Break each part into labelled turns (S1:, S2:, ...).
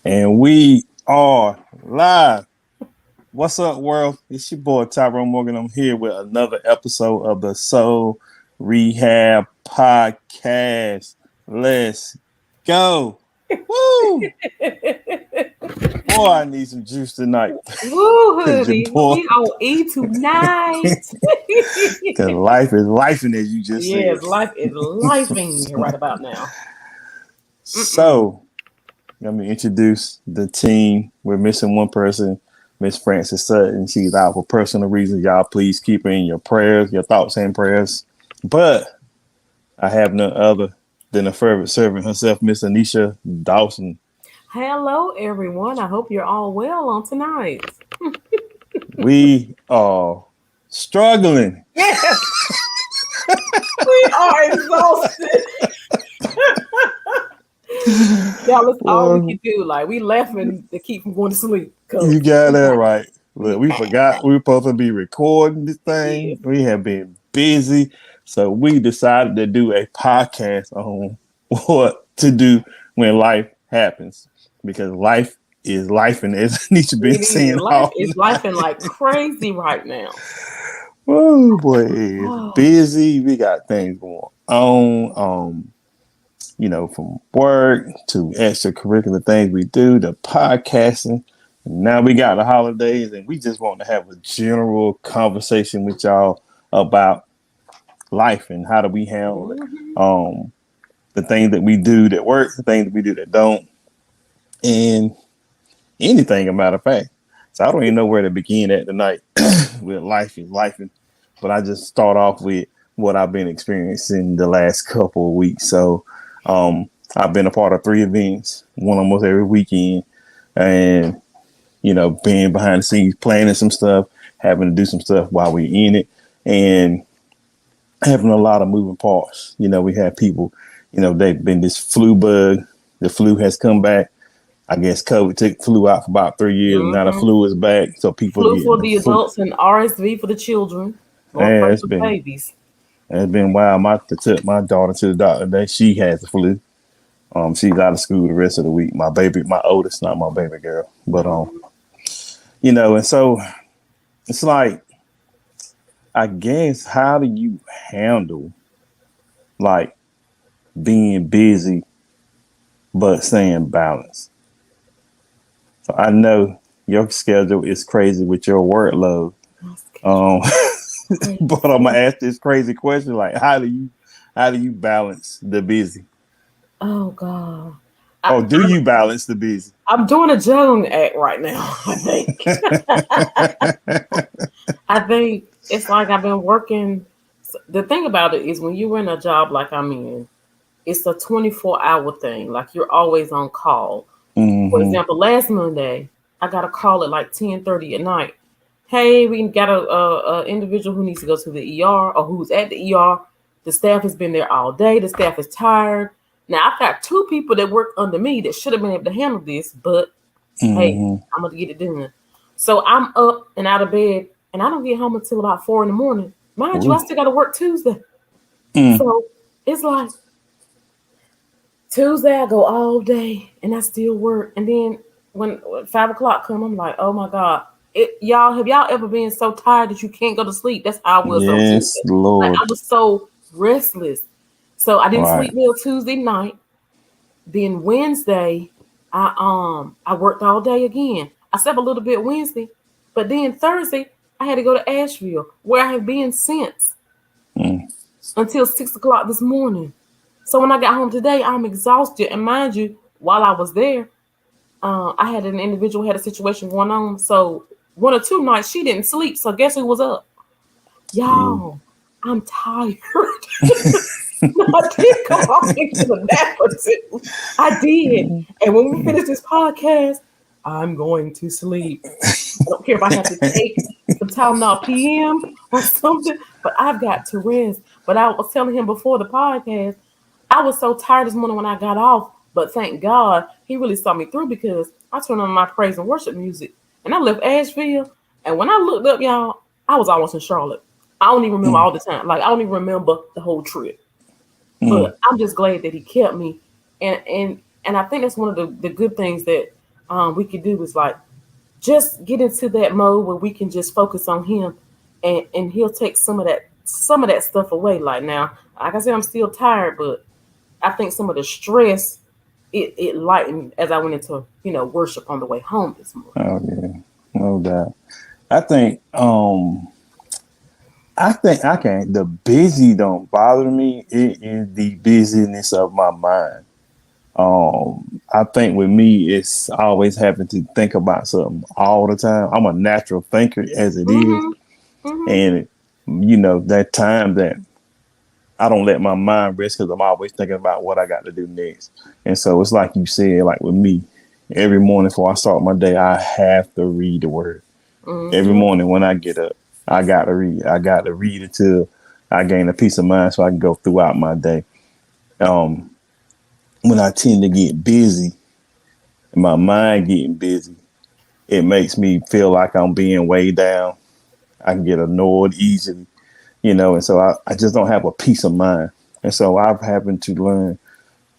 S1: And we are live. What's up, world? It's your boy Tyrone Morgan. I'm here with another episode of the Soul Rehab Podcast. Let's go. Woo! Boy, I need some juice tonight.
S2: Woo, honey. We on E tonight.
S1: Because life is lifing, as you just said.
S2: Yes, life is lifing right about now.
S1: So, let me introduce the team. We're missing one person, Miss Frances Sutton. She's out for personal reasons. Y'all, please keep her in your prayers, your thoughts and prayers. But I have none other than a fervent servant herself, Miss Anisha Dawson.
S2: Hello, everyone. I hope you're all well on tonight.
S1: We are struggling.
S2: Yes. We are exhausted. Yeah, that's all we can do. Like, we laughing to keep from going to sleep.
S1: You got that right. Look, we forgot we were supposed to be recording this thing. Yeah. We have been busy. So we decided to do a podcast on what to do when life happens. Because life is life, and as Anisha been saying,
S2: life is life and like crazy right now.
S1: Oh boy, it's busy. We got things going on. From work to extracurricular things we do, to podcasting. And now we got the holidays, and we just want to have a general conversation with y'all about life and how do we handle it. The things that we do that work, the things that we do that don't, and anything, a matter of fact. So I don't even know where to begin at tonight with life is life. But I just start off with what I've been experiencing the last couple of weeks. So I've been a part of 3 events, one almost every weekend, and being behind the scenes, planning some stuff, having to do some stuff while we're in it, and having a lot of moving parts. We have people, they've been this flu bug. The flu has come back. I guess COVID took flu out for about 3 years. Mm-hmm. Now the flu is back. So people
S2: flu for the adults and RSV for the children.
S1: Yeah, it's been babies. It's been wild. I took my daughter to the doctor today. She has the flu. She's out of school the rest of the week. My oldest, not my baby girl. But and so it's like, I guess, how do you handle like being busy but staying balanced? So I know your schedule is crazy with your workload. But I'm gonna ask this crazy question: like, how do you balance the busy?
S2: Oh God!
S1: Do you balance the busy?
S2: I'm doing a juggling act right now. I think. I think it's like I've been working. The thing about it is, when you're in a job like I'm in, it's a 24-hour thing. Like, you're always on call. Mm-hmm. For example, last Monday, I got a call at like 10:30 at night. Hey, we got a individual who needs to go to the ER, or who's at the ER. The staff has been there all day. The staff is tired. Now, I've got 2 people that work under me that should have been able to handle this, but hey, I'm going to get it done. So I'm up and out of bed, and I don't get home until about 4 a.m. Mind you, I still got to work Tuesday. So it's like Tuesday, I go all day, and I still work. And then when 5 o'clock come, I'm like, oh, my God. Y'all, have y'all ever been so tired that you can't go to sleep? That's how I was.
S1: Yes, Lord.
S2: Like, I was so restless. So I didn't sleep till Tuesday night. Then Wednesday, I worked all day again. I slept a little bit Wednesday, but then Thursday I had to go to Asheville, where I have been since until 6 o'clock this morning. So when I got home today, I'm exhausted. And mind you, while I was there, I had an individual had a situation going on. So 1 or 2 nights she didn't sleep. So guess who was up? Y'all, I'm tired. I did go off into the nap or 2. I did. And when we finish this podcast, I'm going to sleep. I don't care if I have to take some time now PM or something, but I've got to rest. But I was telling him before the podcast, I was so tired this morning when I got off, but thank God he really saw me through, because I turned on my praise and worship music and I left Asheville. And when I looked up, y'all, I was almost in Charlotte. I don't even remember all the time. Like, I don't even remember the whole trip. But I'm just glad that he kept me. And I think that's one of the good things that we could do is like just get into that mode where we can just focus on him, and he'll take some of that stuff away. Like now, like I said, I'm still tired, but I think some of the stress it lightened as I went into worship on the way home this morning.
S1: Oh yeah, no doubt. I think I think I can. The busy don't bother me. It is the busyness of my mind. I think with me, it's always having to think about something all the time. I'm a natural thinker as it is,
S2: Mhm. Mhm.
S1: and that time that I don't let my mind rest because I'm always thinking about what I got to do next. And so it's like you said, like with me, every morning before I start my day, I have to read the word. Every
S2: Mhm.
S1: morning when I get up, I got to read. I got to read until I gain a peace of mind so I can go throughout my day. Um, when I tend to get busy, my mind getting busy, it makes me feel like I'm being weighed down. I can get annoyed easily, and so I just don't have a peace of mind. And so I've happened to learn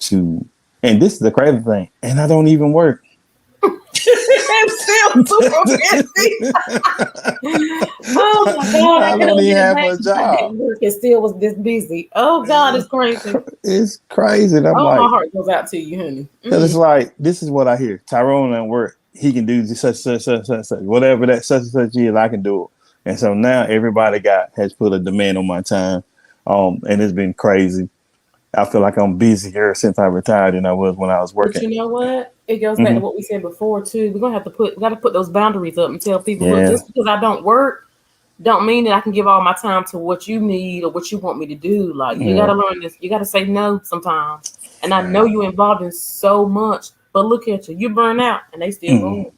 S1: to, and this is the crazy thing, and I don't even work.
S2: I'm still super busy. Oh my God, I
S1: I
S2: can
S1: don't
S2: only
S1: even have a
S2: imagine I
S1: job.
S2: didn't work and still was this busy. Oh God, it's crazy.
S1: It's crazy. And I'm
S2: Oh, my
S1: like,
S2: heart goes out to you, honey.
S1: because it's
S2: Mm.
S1: like, this is what I hear. Tyrone at work, he can do such, whatever that such and such is, I can do it. And so now everybody has put a demand on my time. And it's been crazy. I feel like I'm busier since I retired than I was when I was
S2: But
S1: working.
S2: you know what? It goes back
S1: Hmm.
S2: to what we said before too. We gotta put those boundaries up and tell people, look,
S1: Yeah.
S2: just because I don't work, don't mean that I can give all my time to what you need or what you want me to do. Like you
S1: Yeah.
S2: gotta learn this. You gotta say no sometimes. And I know
S1: Yeah.
S2: you involved in so much, but look at you. You burn out and they still
S1: Mm.
S2: going.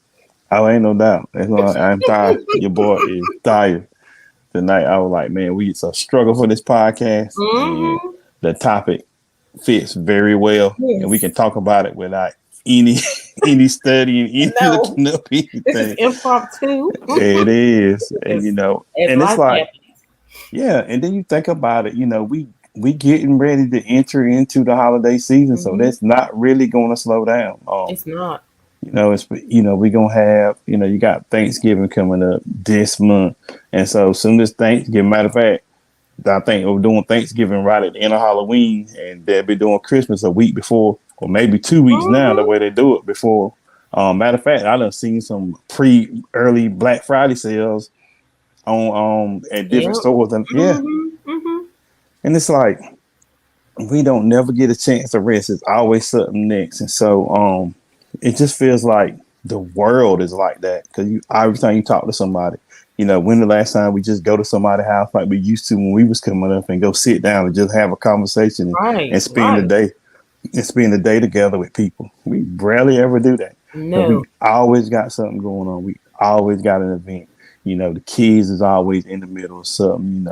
S1: Oh, ain't no doubt. I'm tired. Your boy is tired. Tonight, I was like, man, it's a struggle for this podcast, and
S2: Mm-hmm.
S1: the topic fits very well, and we can
S2: Yes.
S1: talk about it without any any studying, any
S2: No.
S1: looking up
S2: This is
S1: anything.
S2: impromptu.
S1: It is, and
S2: As
S1: and it's
S2: life
S1: like,
S2: happens.
S1: yeah, and then you think about it, we getting ready to enter into the holiday season, so
S2: Mm-hmm.
S1: that's not really going to slow down.
S2: It's not.
S1: It's we gonna have you got Thanksgiving coming up this month, and so soon as Thanksgiving, matter of fact, I think we're doing Thanksgiving right at the end of Halloween, and they'll be doing Christmas a week before, or maybe 2 weeks now, the
S2: Mm-hmm.
S1: way they do it before. Matter of fact, I done seen some early Black Friday sales on at different
S2: Yep.
S1: stores, and yeah,
S2: Mm-hmm. Mm-hmm.
S1: and it's like we don't never get a chance to rest. It's always something next, and so it just feels like the world is like that because you every time you talk to somebody, when the last time we just go to somebody's house like we used to when we was coming up and go sit down and just have a conversation and
S2: Right.
S1: spend the
S2: Right.
S1: day together with people. We rarely ever do that because we
S2: No.
S1: always got something going on. We always got an event. The kids is always in the middle of something.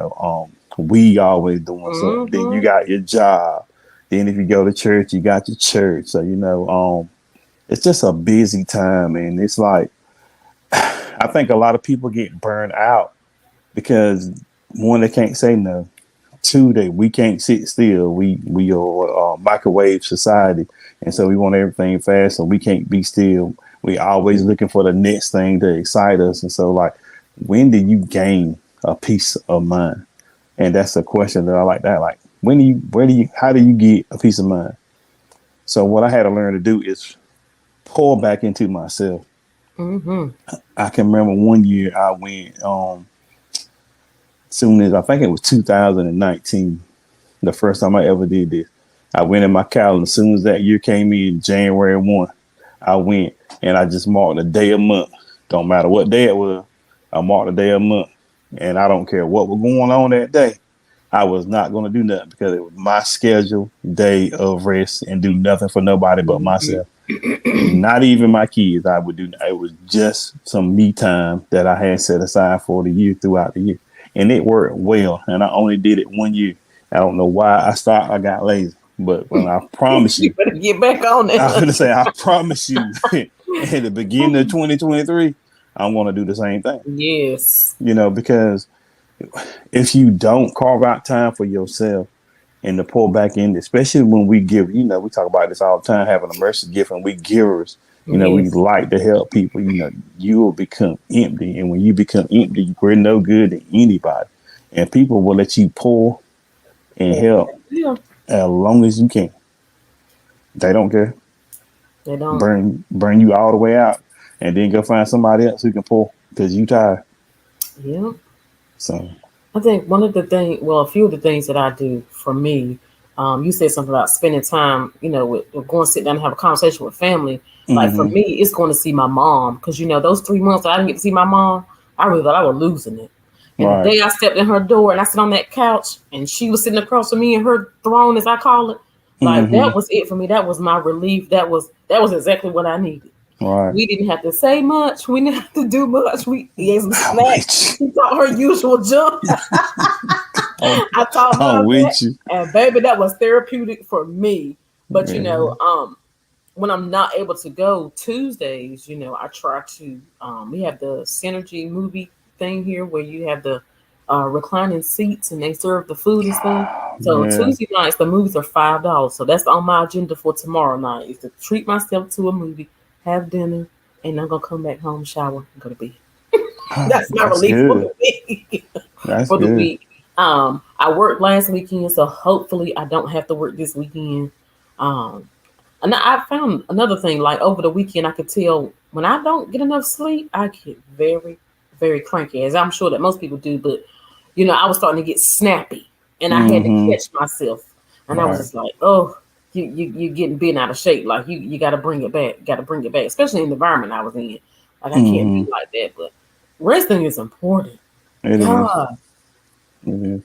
S1: We always doing something. Then you
S2: Mm-hmm.
S1: got your job. Then if you go to church, you got your church. So it's just a busy time, and it's like I think a lot of people get burned out because one, they can't say no. Two, that we can't sit still. We are microwave society, and so we want everything fast, so we can't be still. We always looking for the next thing to excite us, and so like, when do you gain a peace of mind? And that's a question that I like that. Like, how do you get a peace of mind? So what I had to learn to do is pour back into myself.
S2: Mm-hmm.
S1: I can remember one year I went soon as I think it was 2019, the first time I ever did this. I went in my calendar as soon as that year came in, January 1. I went and I just marked a day a month. Don't matter what day it was. I marked a day a month. And I don't care what was going on that day. I was not going to do nothing because it was my scheduled day of rest and do nothing for nobody but myself. Not even my kids. I would do. It was just some me time that I had set aside for the year throughout the year, and it worked well. And I only did it one year. I don't know why I got lazy, but when I promise
S2: You
S1: you,
S2: better get back on
S1: I'm
S2: it.
S1: gonna say I promise you, at the beginning of 2023, I'm gonna do the same thing.
S2: Yes.
S1: Because if you don't carve out time for yourself and to pull back in, especially when we give, we talk about this all the time, having a mercy gift and we givers. We
S2: Yes.
S1: like to help people. You will become empty. And when you become empty, we're no good to anybody. And people will let you pour and help
S2: Yeah.
S1: as long as you can. They don't care.
S2: They don't.
S1: Burn you all the way out, and then go find somebody else who can pour because you tired.
S2: Yeah.
S1: So,
S2: I think one of the things, well, a few of the things that I do for me, you said something about spending time, with going to sit down and have a conversation with family. Like for
S1: mm-hmm.
S2: me, it's going to see my mom because those 3 months that I didn't get to see my mom, I really thought I was losing it. And the
S1: Right.
S2: day I stepped in her door and I sat on that couch and she was sitting across from me in her throne, as I call it, like
S1: Mm-hmm.
S2: that was it for me. That was my relief. That was exactly what I needed.
S1: Right.
S2: We didn't have to say much. We didn't have to do much. We ate some
S1: I'm
S2: snacks.
S1: with
S2: She taught her usual junk.
S1: you. I'm,
S2: I taught
S1: I'm
S2: her that,
S1: with you.
S2: and baby, that was therapeutic for me. But
S1: Yeah.
S2: when I'm not able to go Tuesdays, I try to. We have the Synergy movie thing here where you have the reclining seats and they serve the food and stuff. So
S1: Yeah.
S2: Tuesday nights the movies are $5. So that's on my agenda for tomorrow night is to treat myself to a movie, have dinner, and I'm gonna come back home, shower, and go to bed. That's my
S1: That's
S2: relief for
S1: good.
S2: the week.
S1: That's
S2: For the
S1: good.
S2: week. I worked last weekend, so hopefully I don't have to work this weekend. Um, and I found another thing, like over the weekend, I could tell when I don't get enough sleep, I get very, very cranky, as I'm sure that most people do. But I was starting to get snappy, and I had to
S1: Mm-hmm.
S2: catch myself, and I was
S1: Right.
S2: just like, oh. You getting bent out of shape. Like you got to bring it back. Got to bring it back, especially in the environment I was in. Like I can't be
S1: Mm-hmm.
S2: like that. But resting is important.
S1: It is.
S2: God,
S1: It is.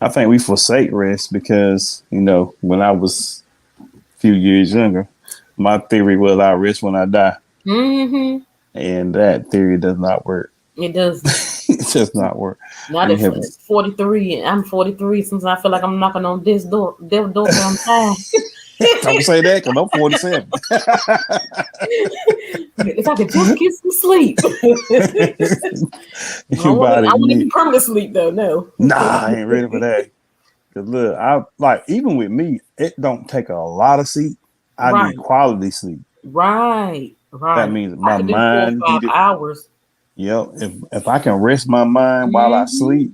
S1: I think we forsake rest because when I was a few years younger, my theory was I rest when I die,
S2: mm-hmm.
S1: and that theory does not work.
S2: It doesn't.
S1: It does not work.
S2: Not
S1: We
S2: at
S1: have
S2: 43, and I'm 43. Since I feel like I'm knocking on this door, but I'm tired.
S1: don't say that because I'm 47.
S2: If I could just get some sleep. I
S1: Your
S2: want to.
S1: body
S2: I want to
S1: need
S2: be permanent sleep though. No.
S1: nah, I ain't ready for that. Cause look, I like even with me, it don't take a lot of sleep. I need
S2: Right.
S1: quality sleep.
S2: Right.
S1: That
S2: Right.
S1: means
S2: I
S1: my
S2: could do four or
S1: mind
S2: five
S1: needed.
S2: hours.
S1: Yep. If I can rest my mind while I
S2: Mm-hmm.
S1: sleep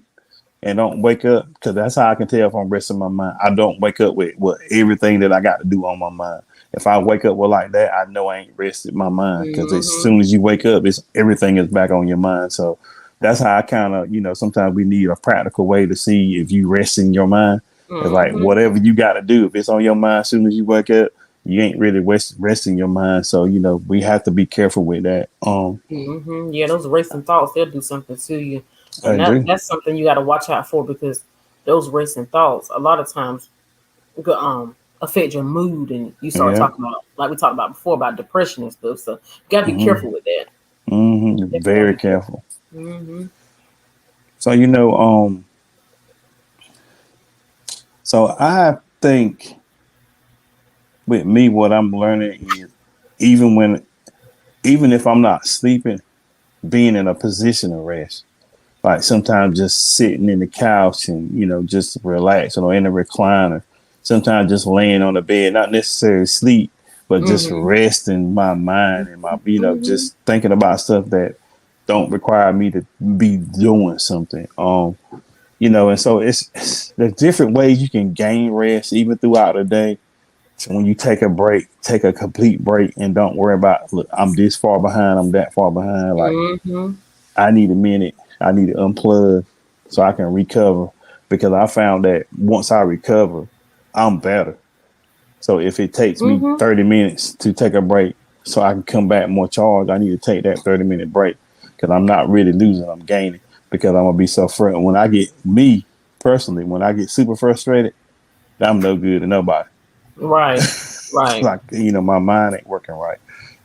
S1: and don't wake up, because that's how I can tell if I'm resting my mind. I don't wake up with everything that I got to do on my mind. If I wake up with like that, I know I ain't rested my mind. Because as
S2: Mm-hmm.
S1: soon as you wake up, it's everything is back on your mind. So that's how I kind of, sometimes we need a practical way to see if you rest in your mind. It's like
S2: Mm-hmm.
S1: whatever you got to do, if it's on your mind as soon as you wake up, you ain't really resting your mind. So we have to be careful with that.
S2: Mm-hmm. Yeah, those racing thoughts, they'll do something to you.
S1: I
S2: And that
S1: agree.
S2: that's something you got to watch out for because those racing thoughts, a lot of times affect your mood and you start
S1: Yeah.
S2: talking about like we talked about before about depression and stuff. So you gotta be
S1: Hmm.
S2: careful with that. Definitely gotta
S1: Very
S2: be careful.
S1: careful.
S2: Hmm.
S1: So so I think with me, what I'm learning is even when even if I'm not sleeping, being in a position of rest. Like sometimes just sitting in the couch and just relaxing or in a recliner. Sometimes just laying on the bed, not necessarily sleep, but just
S2: Hmm.
S1: resting my mind and my
S2: Hmm.
S1: just thinking about stuff that don't require me to be doing something. And so it's there's different ways you can gain rest even throughout the day. So when you take a break, take a complete break and don't worry about, look, I'm this far behind, I'm that far behind. Like
S2: Hmm.
S1: I need a minute. I need to unplug so I can recover because I found that once I recover, I'm better. So if it takes me
S2: Hmm.
S1: 30 minutes to take a break so I can come back more charged, I need to take that 30-minute break because I'm not really losing, I'm gaining because I'm going to be so frustrated. When I get me personally, when I get super frustrated, I'm no good to nobody.
S2: Right. Right.
S1: Like, my mind ain't working right.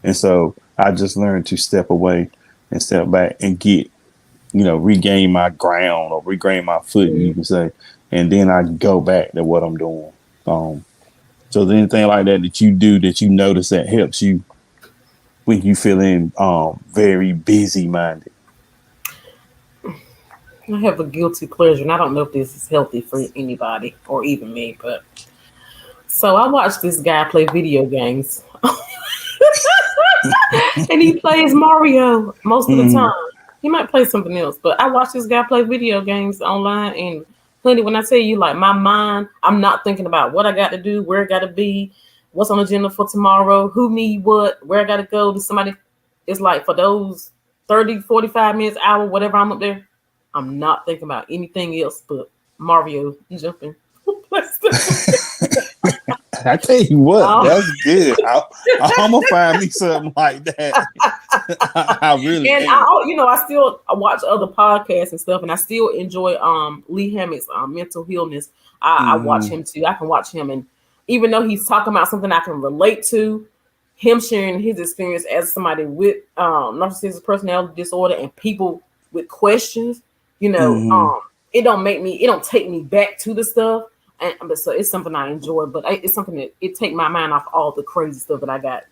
S1: And so I just learned to step away and step back and get regain my ground or regain my footing, you
S2: Mhm.
S1: can say, and then I go back to what I'm doing. So is there anything like that that you do that you notice that helps you when you feeling very busy minded?
S2: I have a guilty pleasure, and I don't know if this is healthy for anybody or even me, but so I watched this guy play video games. And he plays Mario most of the
S1: Mm-hmm.
S2: time. He might play something else, but I watch this guy play video games online. And honey, when I tell you, like my mind, I'm not thinking about what I got to do, where I got to be, what's on the agenda for tomorrow, who need what, where I got to go to somebody. It's like for those 30, 45 minutes, hour, whatever I'm up there, I'm not thinking about anything else but Mario jumping.
S1: I tell you what,
S2: Oh.
S1: that's good. I'm gonna find me something like that. I really
S2: And
S1: am.
S2: I still watch other podcasts and stuff, and I still enjoy Lee Hammock's mental illness. I watch
S1: Mm-hmm.
S2: him too. I can watch him, and even though he's talking about something I can relate to, him sharing his experience as somebody with narcissistic personality disorder and people with questions,
S1: Mm-hmm.
S2: it don't take me back to the stuff. And but so it's something I enjoy, but it's something that it take my mind off all the crazy stuff that I got,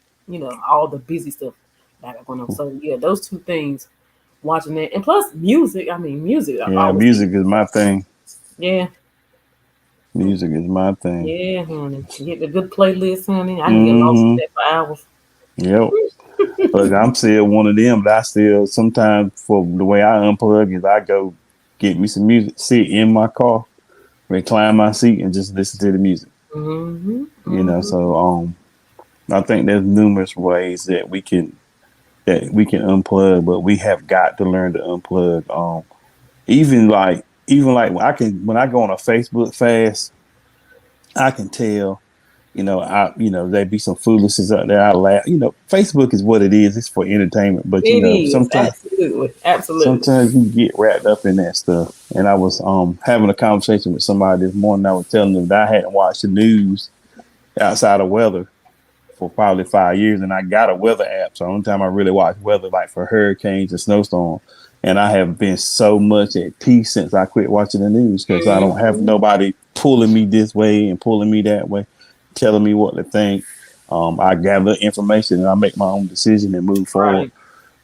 S2: all the busy stuff that I got going on. So yeah, those two things, watching that, and plus music. I mean, music. I
S1: Yeah,
S2: always
S1: music is my thing.
S2: yeah,
S1: Music is my thing.
S2: yeah, honey. Get the good playlist, honey. I can get lost in
S1: Mm-hmm.
S2: that for hours.
S1: Yep. But I'm still one of them that I still sometimes for the way I unplug is I go get me some music, sit in my car, recline my seat, and just listen to the music.
S2: Mm-hmm,
S1: So
S2: mm-hmm.
S1: I think there's numerous ways that we can unplug, but we have got to learn to unplug. Even like when I go on a Facebook fast, I can tell. There be some foolishness out there. I laugh. Facebook is what it is. It's for entertainment, but
S2: It is
S1: sometimes
S2: absolutely, absolutely.
S1: sometimes you get wrapped up in that stuff. And I was having a conversation with somebody this morning. I was telling them that I hadn't watched the news outside of weather for probably 5 years, and I got a weather app. So the only time I really watch weather, like for hurricanes and snowstorms. And I have been so much at peace since I quit watching the news because I don't have
S2: Mm-hmm.
S1: nobody pulling me this way and pulling me that way, telling me what to think. I gather information and I make my own decision and move forward.
S2: Right,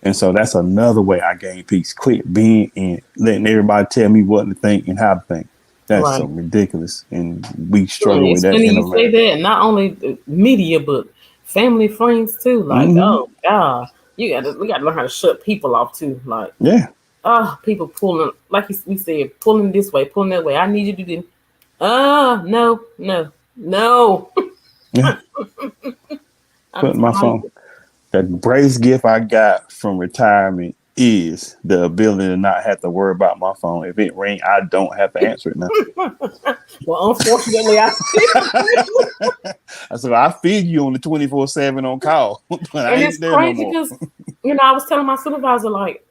S1: And so that's another way I gain peace. Quit being and letting everybody tell me what to think and how to think. That's so
S2: right.
S1: ridiculous. And we struggle with
S2: It's
S1: that
S2: funny
S1: in
S2: you say
S1: America.
S2: that. Not only the media, but family, friends too. Like,
S1: Mm-hmm.
S2: oh God, we gotta learn how to shut people off too. Like,
S1: Yeah.
S2: oh, people pulling, like we said, pulling this way, pulling that way. I need you to do. No, no, no.
S1: Yeah.
S2: I'm
S1: Put my
S2: tired.
S1: phone. The greatest gift I got from retirement is the ability to not have to worry about my phone. If it ring, I don't have to answer it now.
S2: Well, unfortunately, I
S1: So I feed you on the 24/7 on call, but I
S2: and it's
S1: ain't there no
S2: crazy
S1: more.
S2: because I was telling my supervisor like,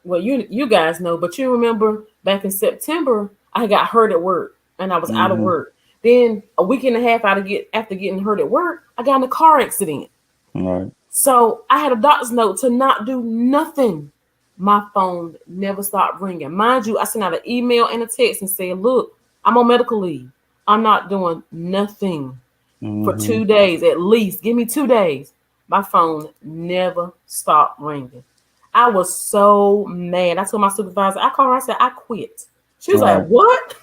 S2: well, you guys know, but you remember back in September, I got hurt at work and I was out of
S1: Mm-hmm.
S2: work. Then a week and a half after getting hurt at work, I got in a car accident.
S1: Right.
S2: So I had a doctor's note to not do nothing. My phone never stopped ringing. Mind you, I sent out an email and a text and said, look, I'm on medical leave. I'm not doing nothing for
S1: Mm-hmm.
S2: 2 days at least. Give me 2 days. My phone never stopped ringing. I was so mad. I told my supervisor, I called her, I said, I quit. She was like,
S1: Right.
S2: what?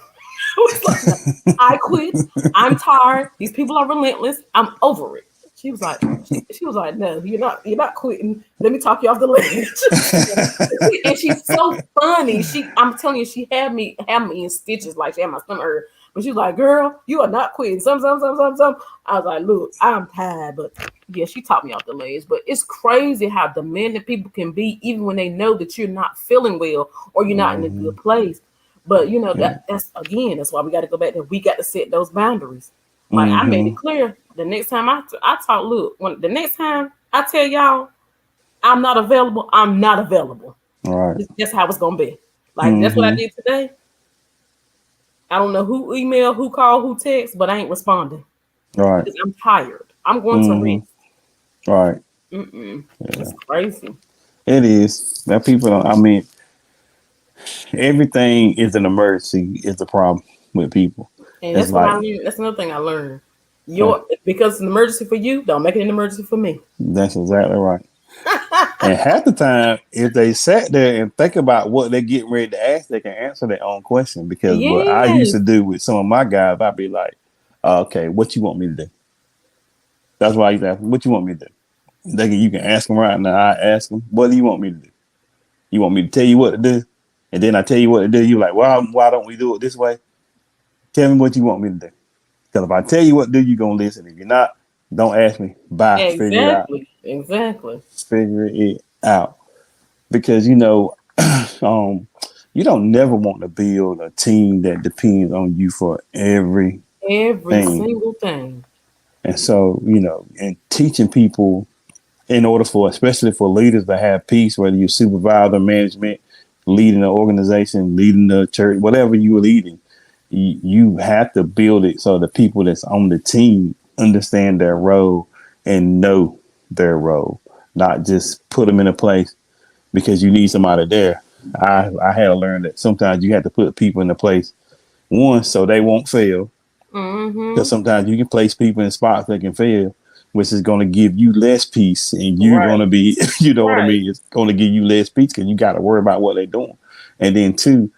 S2: I was like, I quit. I'm tired. These people are relentless. I'm over it. She was like, she was like, no, you're not quitting. Let me talk you off the ledge. And she's so funny. I'm telling you, she had me in stitches, like she had my stomach hurt. But she was like, girl, you are not quitting. Some. I was like, look, I'm tired, but yeah, she taught me off the ledge. But it's crazy how demanding people can be, even when they know that you're not feeling well or you're not in a
S1: Mm-hmm.
S2: good place. But
S1: Yeah.
S2: that's why we got to go back there. We got to set those boundaries. Like I made it
S1: Mm-hmm.
S2: clear the next time I talk. Look, when the next time I tell y'all I'm not available, I'm not available.
S1: Right.
S2: That's how it's gonna be. Like that's what I
S1: Mm-hmm.
S2: did today. I don't know who emailed, who called, who text, but I ain't responding
S1: Right.
S2: because I'm tired. I'm going to
S1: Mm-hmm.
S2: rest.
S1: Right.
S2: It's crazy,
S1: It is. That people don't, I mean, everything is an emergency is the problem with people.
S2: and
S1: It's
S2: that's what I
S1: like,
S2: learned. That's another thing I learned.
S1: yeah,
S2: Because it's an emergency for you, don't make it an emergency for me.
S1: that's exactly right. And half the time, if they sat there and think about what they're getting ready to ask, they can answer their own question. Because what I used to
S2: Yes.
S1: do with some of my guys, I'd be like, okay, what you want me to do? That's why I used to ask, what you want me to do? You can ask them right now. I ask them, what do you want me to do? You want me to tell you what to do? And then I tell you what to do. You like, well, why don't we do it this way? Tell me what you want me to do. Because if I tell you what to do, you're going to listen. If you're not, don't ask me. Bye. Figure it out.
S2: Exactly. Exactly.
S1: Figure it out. Because, um, you don't never want to build a team that depends on you for everything.
S2: Every single thing.
S1: And so, and teaching people in order for, especially for leaders to have peace, whether you're supervisor, management, leading an organization, leading the church, whatever you're leading, you have to build it so the people that's on the team understand their role and know their role, not just put them in a place because you need somebody there. I had to learn that sometimes you have to put people in a place, one, so they won't fail, because
S2: Mm-hmm.
S1: sometimes you can place people in spots that can fail, which is going to give you less peace, and you're going
S2: Right.
S1: to be, you know what I
S2: Right.
S1: mean? It's going to give you less peace because you got to worry about what they're doing. And then two,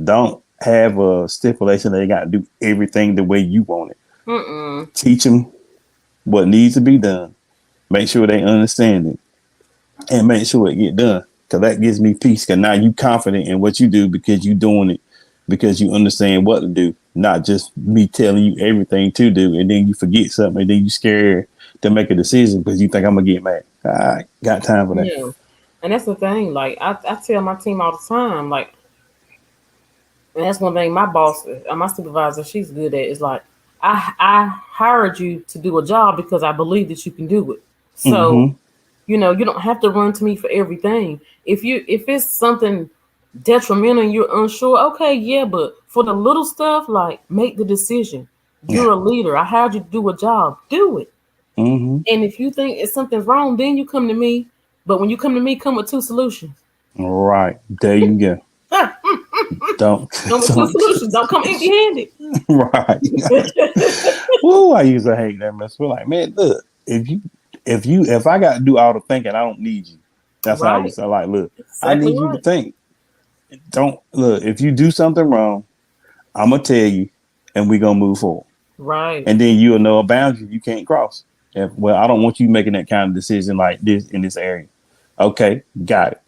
S1: don't have a stipulation that they got to do everything the way you want it.
S2: Mm-mm.
S1: Teach them what needs to be done. Make sure they understand it, and make sure it get done. Because that gives me peace. Because now you confident in what you do because you doing it because you understand what to do, not just me telling you everything to do, and then you forget something, and then you scared to make a decision because you think I'm gonna get mad. I got time for that.
S2: Yeah. And that's the thing. Like I tell my team all the time, like, and that's one thing my boss, my supervisor, she's good at is like, I hired you to do a job because I believe that you can do it. So,
S1: Mm-hmm.
S2: you don't have to run to me for everything. If it's something detrimental and you're unsure, okay, yeah, but for the little stuff, like make the decision.
S1: Yeah.
S2: You're a leader. I hired you to do a job. Do it.
S1: Mm-hmm.
S2: And if you think it's something's wrong, then you come to me. But when you come to me, come with two solutions.
S1: All right. There you go. Don't
S2: Come with two
S1: don't
S2: solutions. Don't come empty handed.
S1: right. Woo, I used to hate that mess. We're like, man, look, if I got to do all the thinking, I don't need you. That's how I
S2: Right.
S1: used to like, look, I
S2: Exactly
S1: need you to
S2: right.
S1: think. Don't look, if you do something wrong, I'm gonna tell you and we're gonna move forward.
S2: Right.
S1: And then you'll know a boundary you can't cross. Well, I don't want you making that kind of decision like this in this area. Okay, got it.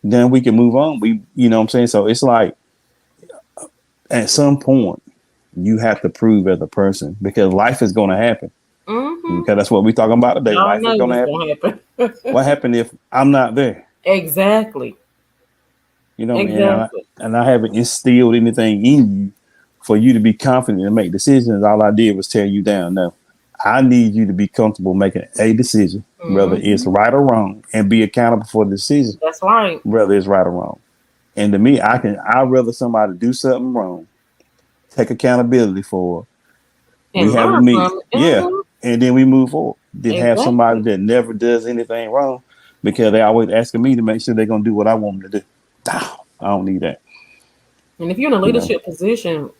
S1: Then we can move on. You know what I'm saying? So it's like at some point you have to prove as a person because life is gonna happen.
S2: Mm-hmm.
S1: Because that's what we're talking about today.
S2: Y'all
S1: Life is
S2: know
S1: gonna
S2: what's
S1: happen.
S2: gonna happen.
S1: What happened if I'm not there?
S2: Exactly.
S1: You know,
S2: Exactly.
S1: and I haven't instilled anything in you for you to be confident and make decisions. All I did was tear you down. No, I need you to be comfortable making a decision, whether it's
S2: Mm-hmm.
S1: right or wrong, and be accountable for the decision,
S2: That's right.
S1: whether it's right or wrong. And to me, I'd rather somebody do something wrong, take accountability for it. We
S2: And
S1: have a
S2: learn
S1: meet,
S2: from it.
S1: yeah,
S2: Mm-hmm.
S1: and then we move forward. Then have somebody
S2: Exactly.
S1: that never does anything wrong because they always asking me to make sure they're gonna do what I want them to do. I don't need that,
S2: And if you're in a
S1: you know.
S2: leadership position,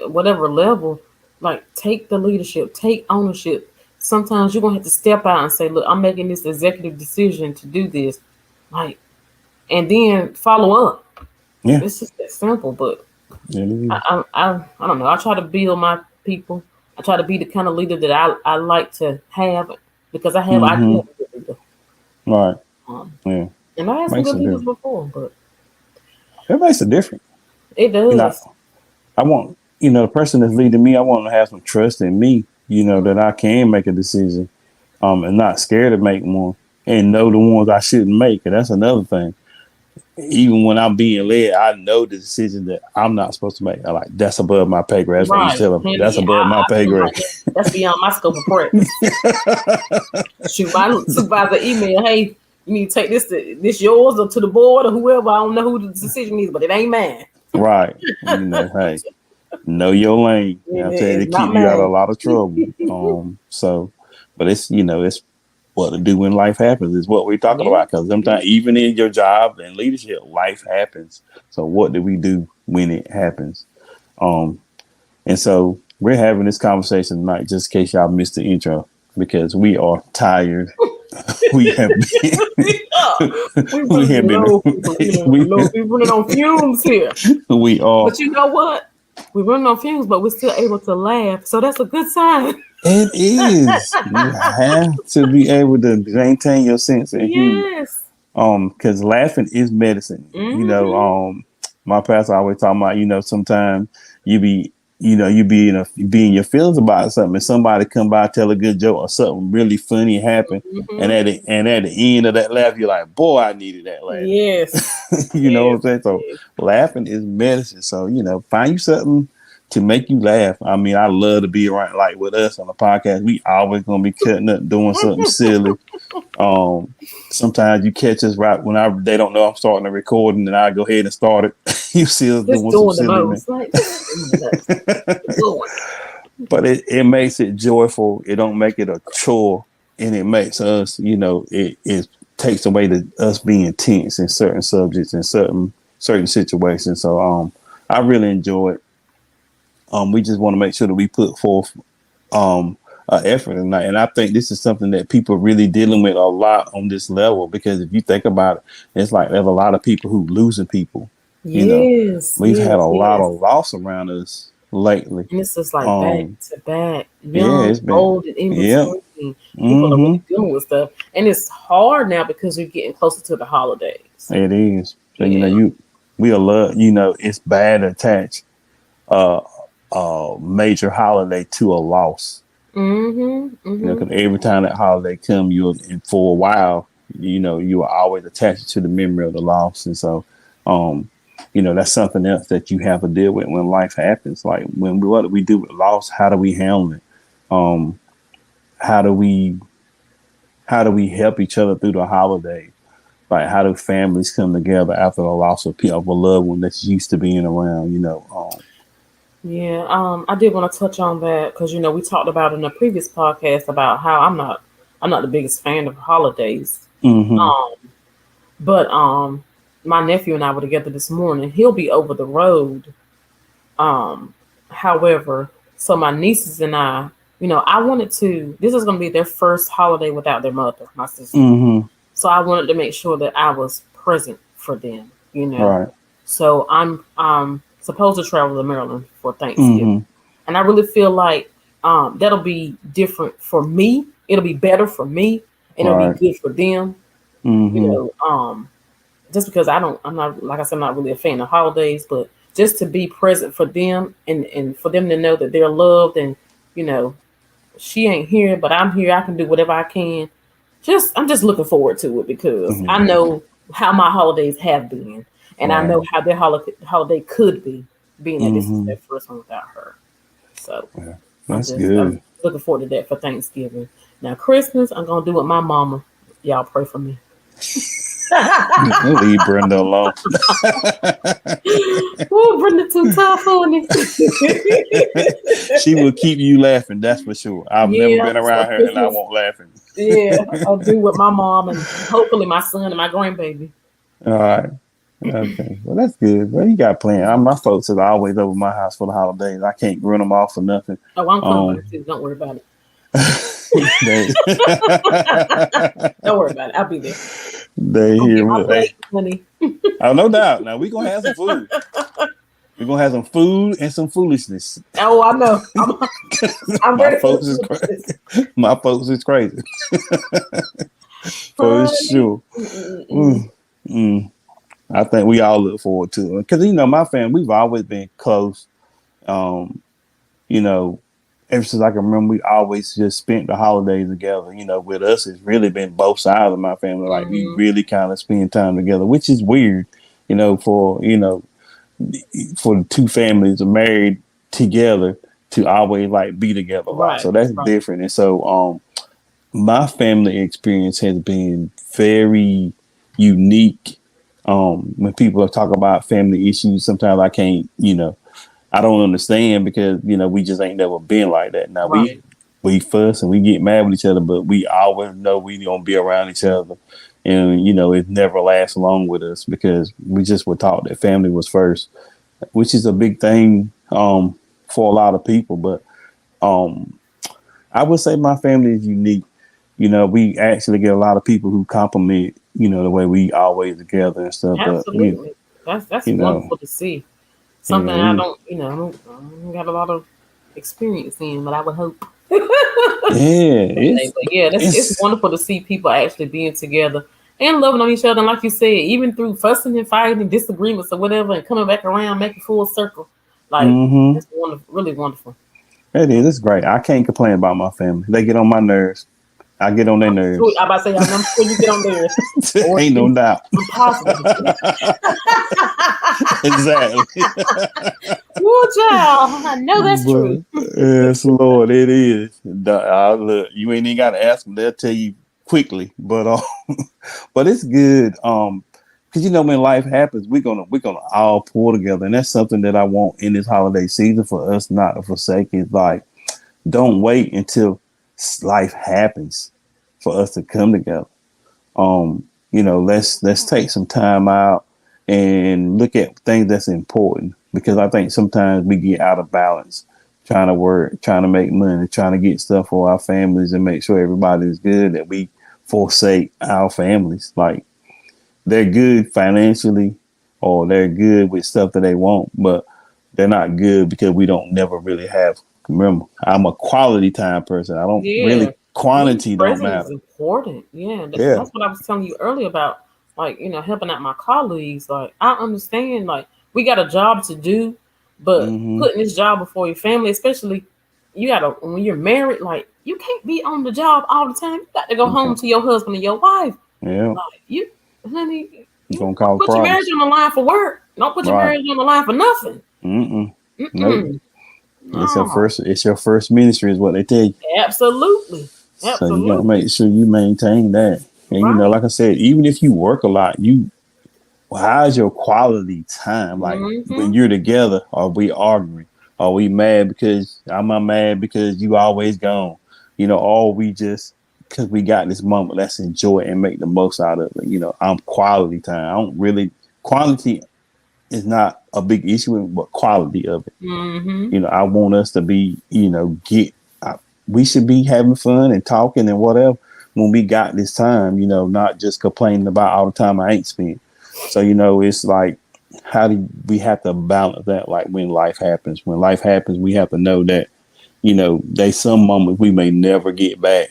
S2: whatever level, like take the leadership, take ownership. Sometimes you're gonna have to step out and say, "Look, I'm making this executive decision to do this," like, and then follow up.
S1: Yeah,
S2: It's just that simple. But
S1: it is.
S2: I don't know. I try to build my people. I try to be the kind of leader that I like to have because I do
S1: Mm-hmm.
S2: have a good leader.
S1: Right.
S2: Um,
S1: Yeah.
S2: and I had some
S1: Makes
S2: good
S1: a
S2: leaders
S1: difference.
S2: before, but
S1: It makes a difference.
S2: it
S1: You know,
S2: does.
S1: I want, the person that's leading me, I want to have some trust in me, that I can make a decision, and not scared to make one and know the ones I shouldn't make. And that's another thing. Even when I'm being led, I know the decision that I'm not supposed to make. I like, that's above my pay grade. That's what I used to
S2: Right.
S1: tell them.
S2: And
S1: That's
S2: yeah,
S1: above my
S2: I
S1: pay
S2: feel
S1: grade.
S2: like that's beyond my scope of practice. Shoot, my supervisor email, hey, you need to take this yours or to the board or whoever. I don't know who the decision is, but it ain't mine.
S1: Right. Hey, know your lane. You know what I'm saying?
S2: It's
S1: It keep
S2: not
S1: you out of a
S2: mine.
S1: lot of trouble. So, but it's what to do when life happens is what we're talking
S2: Yeah.
S1: about. Because sometimes, even in your job and leadership, life happens. So, what do we do when it happens? Um, and so we're having this conversation tonight, just in case y'all missed the intro, because we are tired. We have
S2: Yeah.
S1: been,
S2: We
S1: we
S2: running
S1: have been,
S2: low. We running
S1: we,
S2: low. We running on fumes here.
S1: we are
S2: But you know what? We running on fumes, but we're still able to laugh. So that's a good sign.
S1: It is. You have to be able to maintain your sense of humor.
S2: Yes.
S1: Because laughing is medicine.
S2: Mm-hmm.
S1: My pastor always talking about, sometimes you be, you be in your feelings about something, and somebody come by tell a good joke or something really funny happen, and
S2: Mm-hmm.
S1: at the end of that laugh, you're like, boy, I needed that laugh.
S2: Yes.
S1: You know what I'm
S2: Yes.
S1: saying? So
S2: Yes.
S1: laughing is medicine. So find you something to make you laugh. I mean, I love to be around like with us on the podcast. We always gonna be cutting up, doing something silly. Um, Sometimes you catch us right when they don't know I'm starting a recording, and I go ahead and start it. You see us
S2: Just
S1: doing some
S2: doing the
S1: silliness,
S2: most. Like, just doing the most. Doing.
S1: but it makes it joyful. It don't make it a chore, and it makes us, it takes away us being tense in certain subjects and certain situations. So I really enjoy it. We just want to make sure that we put forth um effort and I think this is something that people are really dealing with a lot on this level, because if you think about it, it's like there's a lot of people who losing people. you know
S2: Yes.
S1: we've had a
S2: Yes.
S1: lot
S2: Yes.
S1: of loss around us lately.
S2: And it's just like back
S1: um
S2: to back,
S1: yeah,
S2: young,
S1: it's been,
S2: old, and in
S1: yep.
S2: between. People are
S1: Mm-hmm.
S2: really dealing with stuff, and it's hard now because we're getting closer to the holidays.
S1: It is. So
S2: Yeah.
S1: we are love, it's bad to attach uh major holiday to a loss.
S2: Mm-hmm. Mm-hmm.
S1: Because every time that holiday come, and for a while, you are always attached to the memory of the loss, and so, um, that's something else that you have to deal with when life happens. Like what do we do with loss? How do we handle it? Um, how do we help each other through the holiday? Like, how do families come together after the loss of a loved one that's used to being around?
S2: Yeah. I did want to touch on that because we talked about in a previous podcast about how I'm not the biggest fan of holidays.
S1: Mm-hmm.
S2: Um, but my nephew and I were together this morning. He'll be over the road. Um, However, so my nieces and I wanted to. This is going to be their first holiday without their mother, my sister.
S1: Mm-hmm.
S2: So I wanted to make sure that I was present for them.
S1: Right.
S2: So I'm supposed to travel to Maryland for Thanksgiving,
S1: Mm-hmm.
S2: and I really feel like that'll be different for me. It'll be better for me, and it'll be
S1: Right.
S2: good for them. You
S1: Mm-hmm.
S2: know, just because I'm not, like I said, I'm not really a fan of holidays, but just to be present for them and for them to know that they're loved and you know she ain't here, but I'm here. I can do whatever I can. I'm just looking forward to it because I
S1: Yeah.
S2: know how my holidays have been, and I
S1: Right.
S2: know how their holiday could be, being that this is
S1: Mm-hmm.
S2: their first one without her. So
S1: Yeah.
S2: I'm
S1: That's
S2: I'm
S1: good.
S2: looking forward to that for Thanksgiving. Now Christmas, I'm gonna do with my mama. Y'all pray for me.
S1: Leave Brenda alone.
S2: Oh, Brenda too tough on it.
S1: She will keep you laughing, that's for sure. I've never
S2: Yeah,
S1: been
S2: so
S1: around her and I
S2: Christmas,
S1: won't laughing.
S2: yeah, I'll do with my mom and hopefully my son and my grandbaby.
S1: All right. Okay. Well, that's good. Well, you got planned. My folks are always over my house for the holidays. I can't run them off for nothing.
S2: Oh, I'm coming by
S1: Um,
S2: too. Don't worry about it.
S1: they
S2: Don't worry about it. I'll be there.
S1: they
S2: I'll
S1: hear
S2: get my
S1: me.
S2: plate, honey.
S1: Oh, no doubt. Now we gonna have some food. We're gonna have some food and some foolishness.
S2: Oh, I know. I'm
S1: My
S2: ready for
S1: folks is
S2: the
S1: crazy.
S2: foolishness.
S1: My folks is crazy for
S2: Funny.
S1: sure.
S2: Mm-mm-mm.
S1: Mm, mm. I think we all look forward to it because my family, we've always been close. Um, you know, ever since I can remember, we always just spent the holidays together. With us, it's really been both sides of my family. Like, we
S2: Mhm.
S1: really kind of spend time together, which is weird. For the two families are married together to always like be together a lot.
S2: Right,
S1: So that's
S2: right.
S1: different. And so my family experience has been very unique. When people talk about family issues, sometimes I don't understand because we just ain't never been like that. Now
S2: Right.
S1: we fuss and we get mad with each other, but we always know we gonna be around each other, and it never lasts long with us because we just were taught that family was first, which is a big thing for a lot of people. But um, I would say my family is unique. We actually get a lot of people who compliment, the way we always together and stuff. But
S2: Absolutely. That's
S1: you know,
S2: wonderful to see. Something
S1: yeah,
S2: I don't got a lot of experience in, but I would hope.
S1: Yeah,
S2: But yeah, it's
S1: it's
S2: wonderful to see people actually being together and loving on each other. And like you said, even through fussing and fighting and disagreements or whatever, and coming back around, making full circle, like
S1: mm-hmm.
S2: that's wonderful, really wonderful.
S1: It is. It's great. I can't complain about my family. They get on my nerves. I get on their
S2: I'm sure,
S1: nerves.
S2: I about to say, I'm sure you get on there, or
S1: Ain't no doubt.
S2: I'm positive.
S1: Exactly.
S2: Woo, child, I know that's true.
S1: But yes, Lord, it is. Look, you ain't even got to ask them; they'll tell you quickly. But but it's good. Because when life happens, we're gonna all pull together, and that's something that I want in this holiday season for us not to forsake. Is like, don't wait until life happens for us to come together. Let's take some time out and look at things that's important, because I think sometimes we get out of balance trying to work, trying to make money, trying to get stuff for our families and make sure everybody is good, that we forsake our families. Like, they're good financially or they're good with stuff that they want, but they're not good because we don't never really have. Remember, I'm a quality time person. I don't
S2: Yeah,
S1: really,
S2: being
S1: quantity don't
S2: present is
S1: matter.
S2: important. Yeah,
S1: Yeah.
S2: that's what I was telling you earlier about, like, helping out my colleagues. Like, I understand, like, we got a job to do, but
S1: Mm-hmm.
S2: putting this job before your family, especially you gotta when you're married, like, you can't be on the job all the time. You got to go home
S1: Okay.
S2: to your husband and your wife.
S1: Yeah.
S2: Like, honey,
S1: You're
S2: you
S1: gonna
S2: don't
S1: cause
S2: put your marriage
S1: problems.
S2: on the line for work. Don't put your
S1: Right.
S2: marriage on the line for nothing.
S1: Mm-mm. Nope.
S2: Mm-mm.
S1: It's your
S2: No,
S1: first. It's your first ministry, is what they tell you.
S2: absolutely,
S1: So you gotta
S2: absolutely,
S1: make sure you maintain that. And
S2: right.
S1: like I said, even if you work a lot, how's your quality time? Like, when
S2: Mm-hmm.
S1: you're together, are we arguing? Are we mad because I'm not mad because you always gone? Or we just because we got this moment, let's enjoy it and make the most out of it. I'm quality time. I don't really quantity is not a big issue, but quality of it.
S2: Mm-hmm.
S1: I want us to be, we should be having fun and talking and whatever when we got this time, not just complaining about all the time I ain't spent. So, it's like, how do we have to balance that? Like, when life happens, we have to know that, there's some moments we may never get back.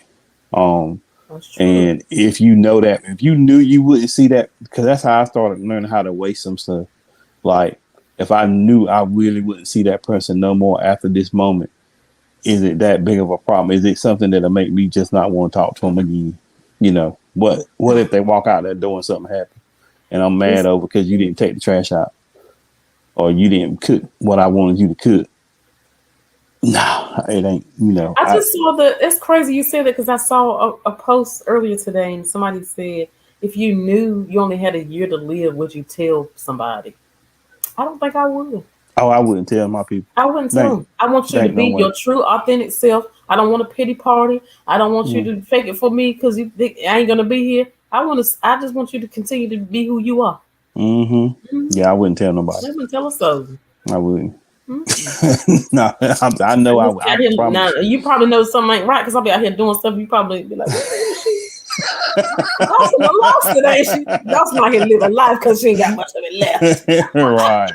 S1: Um,
S2: That's true.
S1: and if you know that, if you knew you wouldn't see that, because that's how I started learning how to waste some stuff. Like, if I knew I really wouldn't see that person no more after this moment, is it that big of a problem? Is it something that'll make me just not want to talk to them again? What if they walk out that door and something happens and I'm mad
S2: It's,
S1: over because you didn't take the trash out or you didn't cook what I wanted you to cook? No, it ain't.
S2: I just saw the. It's crazy you said that because I saw a post earlier today and somebody said, if you knew you only had a year to live, would you tell somebody? I don't think I would.
S1: I wouldn't tell my people.
S2: I wouldn't
S1: There
S2: tell
S1: ain't,
S2: them. I want you
S1: there
S2: to
S1: ain't no
S2: be
S1: way.
S2: your true, authentic self. I don't want a pity party. I don't want you
S1: Mm,
S2: to fake it for me because you think I ain't gonna be here. I want to. I just want you to continue to be who you are.
S1: mm-hmm.
S2: Mm-hmm.
S1: Yeah, I wouldn't tell nobody.
S2: Let me tell us so.
S1: I wouldn't.
S2: Mm-mm.
S1: No, I
S2: I
S1: know.
S2: just
S1: I
S2: got him now.
S1: promise you.
S2: You probably know something ain't right because I'll be out here doing stuff. You probably be like, "Where is she? Dawson done lost it, ain't she? Dawson out here living life because she ain't got much of it left."
S1: Right,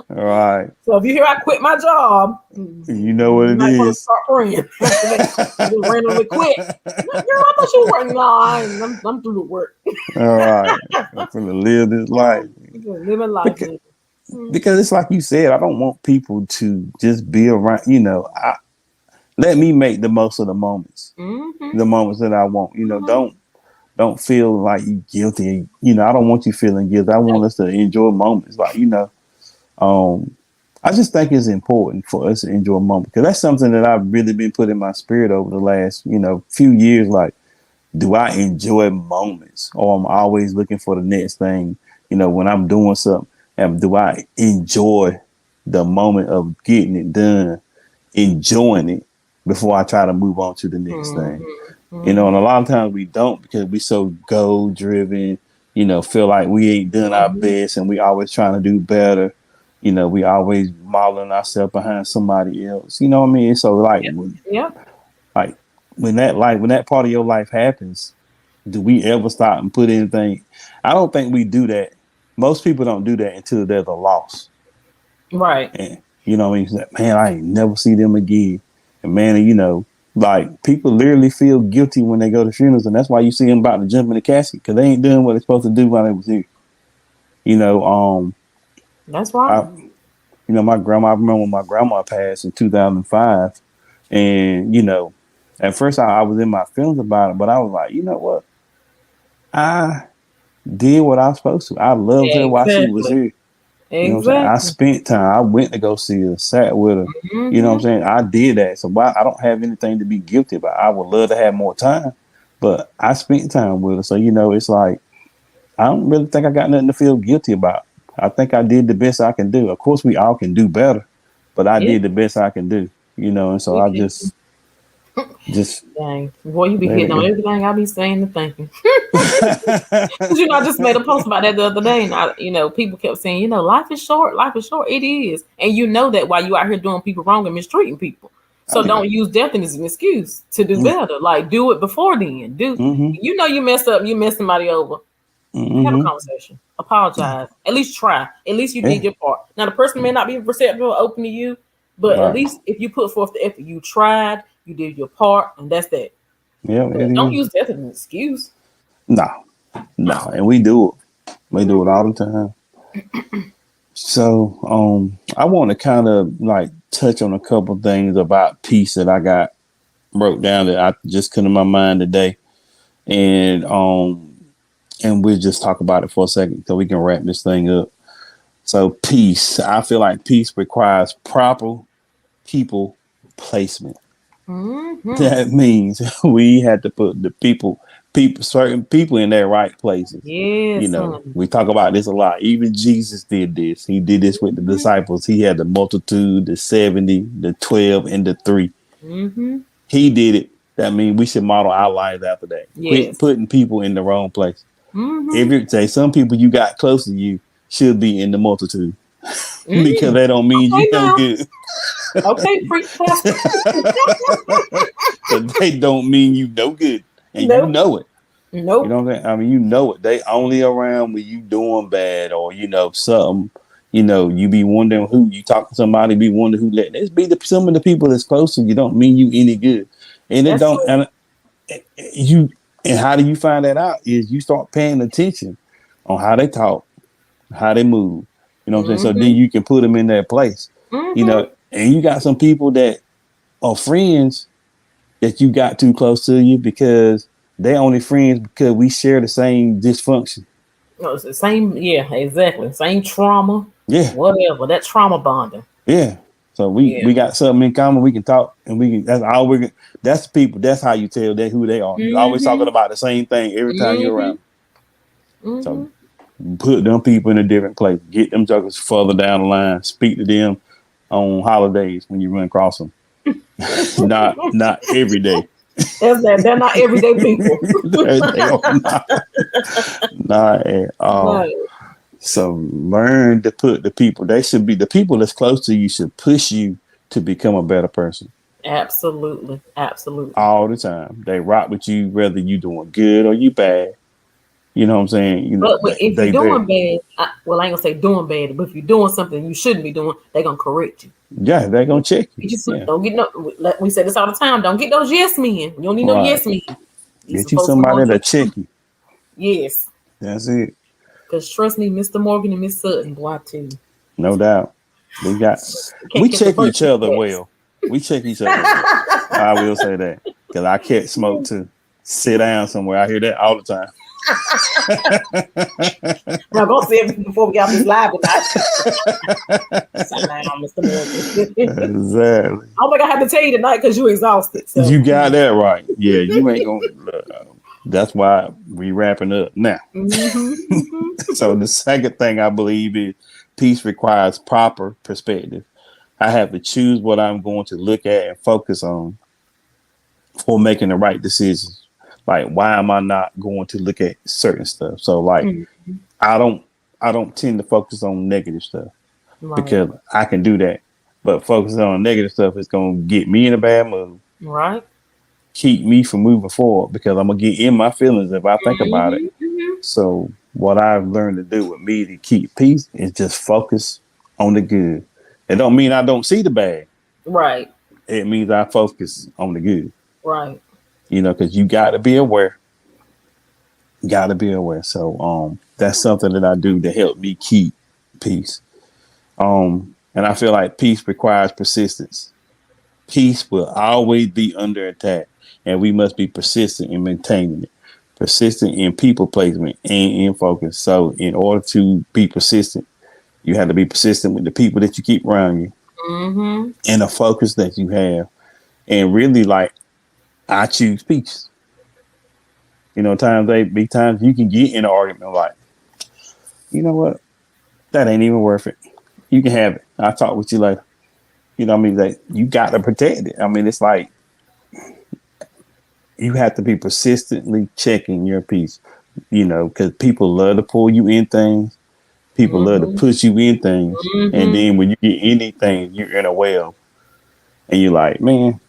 S1: right.
S2: So if you hear I quit my job, you
S1: You know what it
S2: might want to
S1: is.
S2: start praying after that. I just randomly quit. Girl, I thought you were working. No, I ain't. I'm through with work.
S1: All right. I'm gonna live this life.
S2: I'm just living life,
S1: Because,
S2: man. Mm-hmm.
S1: because it's like you said, I don't want people to just be around, let me make the most of the moments.
S2: Mm-hmm.
S1: The moments that I want.
S2: Mm-hmm.
S1: Don't feel like you guilty. I don't want you feeling guilty. I want us to enjoy moments. Like, um I just think it's important for us to enjoy moments, because that's something that I've really been putting in my spirit over the last, few years. Like, do I enjoy moments, or I'm always looking for the next thing? When I'm doing something, and do I enjoy the moment of getting it done, enjoying it before I try to move on to the next thing? And
S2: Mm-hmm.
S1: a lot of times we don't, because we so goal driven, feel like we ain't done our
S2: Mm-hmm.
S1: best and we always trying to do better. We always modeling ourselves behind somebody else. You know what I mean? So, like,
S2: Yep. Yep.
S1: like when that part of your life happens, do we ever stop and put anything? I don't think we do that. Most people don't do that until there's a loss.
S2: Right.
S1: And you know what I mean? Man, I ain't never see them again. And man, Like people literally feel guilty when they go to funerals, and that's why you see them about to jump in the casket because they ain't doing what they're supposed to do while they was here. You know,
S2: That's right.
S1: I my grandma. I remember when my grandma passed in 2005, and at first I was in my feelings about it, but I was like, you know what, I did what I was supposed to. I loved her while she was
S2: Exactly.
S1: here. You know what I'm saying? I
S2: Exactly.
S1: spent time. I went to go see her, sat with her. You know what I'm
S2: Mm-hmm.
S1: saying? I did that. So why I don't have anything to be guilty about. I would love to have more time, but I spent time with her. So it's like I don't really think I got nothing to feel guilty about. I think I did the best I can do. Of course, we all can do better, but I
S2: Yeah,
S1: did the best I can do. And so
S2: we
S1: I
S2: can.
S1: just
S2: Dang. Boy, you be
S1: let
S2: hitting
S1: it
S2: on
S1: go.
S2: everything I be saying and thinking. Because I just made a post about that the other day, and people kept saying, life is short, life is short. It is, and you know that while you out here doing people wrong and mistreating people.
S1: Oh
S2: So
S1: yeah.
S2: don't use death as an excuse to do better. Like do it before then.
S1: Mm-hmm.
S2: You messed up, you messed somebody over. Have a
S1: Mm-hmm.
S2: conversation. Apologize. At least try. At least you did
S1: Yeah.
S2: your part. Now the person may not be receptive or open to you, but at
S1: Right.
S2: least if you put forth the effort, you tried, you did your part, and that's that.
S1: Yeah. It
S2: But don't
S1: is.
S2: use death as an excuse.
S1: No. No.
S2: No.
S1: And we do it. We do it
S2: Hmm.
S1: all the time. So, I want to kind of like touch on a couple things about peace that I got wrote down that I just come to my mind today, and we'll just talk about it for a second so we can wrap this thing up. So, peace. I feel like peace requires proper people placement.
S2: Hmm.
S1: That means we had to put the certain people in their right places.
S2: Yes, honey.
S1: We talk about this a lot. Even Jesus did this. He did this with the
S2: Hmm.
S1: disciples. He had the multitude, the 70, the 12, and the three.
S2: Hmm.
S1: He did it. That means we should model our lives after that. Quit
S2: Yes.
S1: putting people in the wrong place.
S2: Hmm.
S1: Every say some people you got close to you should be in the multitude because
S2: Mm.
S1: that don't mean you
S2: Okay
S1: no
S2: now.
S1: good.
S2: Okay, preach, pastor.
S1: Because they don't mean you no good. And you
S2: Nope.
S1: know it. You know
S2: Nope.
S1: what I'm saying? I mean, you know it. They only around when you doing bad or something. You be wondering who you talk to somebody, be wondering who let this be some of the people that's close to you don't mean you any good. And it
S2: That's
S1: don't
S2: true.
S1: and you and how do you find that out is you start paying attention on how they talk, how they move. You know what I'm saying? So then
S2: Hmm.
S1: you can put them in their place.
S2: Hmm.
S1: And you got some people that are friends that you got too close to you because they only friends because we share the same dysfunction.
S2: No, it's the same. Yeah, exactly. Same trauma.
S1: Yeah,
S2: Whatever. That trauma bonding.
S1: yeah. So we
S2: Yeah.
S1: we got something in common. We can talk, and we can. That's all we. That's the people. That's how you tell that who they are. You always talking
S2: Hmm.
S1: about the same thing every time you're
S2: Hmm.
S1: around. So
S2: Hmm.
S1: put them people in a different place. Get them jokers further down the line. Speak to them on holidays when you run across them. Not every day.
S2: That's that. They're not everyday people.
S1: They are not at
S2: No.
S1: all. So learn to put the people. They should be the people that's close to you should push you to become a better person
S2: Absolutely. Absolutely.
S1: all the time. They rock with you whether you doing good or you bad. You know what I'm saying?
S2: But if you're
S1: They
S2: doing
S1: there.
S2: bad, I ain't gonna say doing bad, but if you're doing something you shouldn't be doing, they're gonna correct you.
S1: Yeah, they gonna check you. Yeah,
S2: Don't get no. Like we say this all the time. Don't get those yes men. You don't need no
S1: right.
S2: yes men. You
S1: Get you
S2: supposed to
S1: somebody
S2: hold your
S1: to check
S2: truth.
S1: you.
S2: Yes,
S1: That's it.
S2: because trust me, Mr. Morgan and Miss Sutton, boy, I tell you,
S1: No doubt. We got
S2: you
S1: we
S2: can't catch a
S1: check
S2: break
S1: each
S2: from
S1: other
S2: cats.
S1: well. We check each other well. I will say that because I can't smoke too. Sit down somewhere. I hear that all the time.
S2: I'm not gonna say it before we get off this live tonight. Sit down, Mr. Morgan.
S1: Exactly.
S2: I don't think I have to tell you tonight because you're exhausted. So,
S1: You got that right. Yeah, you ain't gonna. That's why we wrapping up now.
S2: hmm.
S1: So the second thing I believe is peace requires proper perspective. I have to choose what I'm going to look at and focus on for making the right decisions. Like, why am I not going to look at certain stuff? So, like, I don't, I don't tend to focus on negative stuff
S2: Right,
S1: because I can do that. But focusing on negative stuff is going to get me in a bad mood,
S2: right.
S1: keep me from moving forward because I'm gonna get in my feelings if I think about it.
S2: Hmm. Hmm.
S1: So what I've learned to do with me to keep peace is just focus on the good. It don't mean I don't see the bad.
S2: Right.
S1: It means I focus on the good.
S2: Right.
S1: Because you got to be aware. Got to be aware. So that's something that I do to help me keep peace. And I feel like peace requires persistence. Peace will always be under attack, and we must be persistent in maintaining it. Persistent in people placement and in focus. So, in order to be persistent, you have to be persistent with the people that you keep around you
S2: Mm-hmm.
S1: and the focus that you have. And really, like, I choose peace. Times they be times you can get in an argument like, you know what, that ain't even worth it. You can have it. I'll talk with you later. Like, you got to protect it. It's like you have to be persistently checking your peace, because people love to pull you in things. People love to
S2: Mm-hmm.
S1: push you in things. And
S2: Mm-hmm.
S1: then when you get anything, you're in a well. And you're like, man,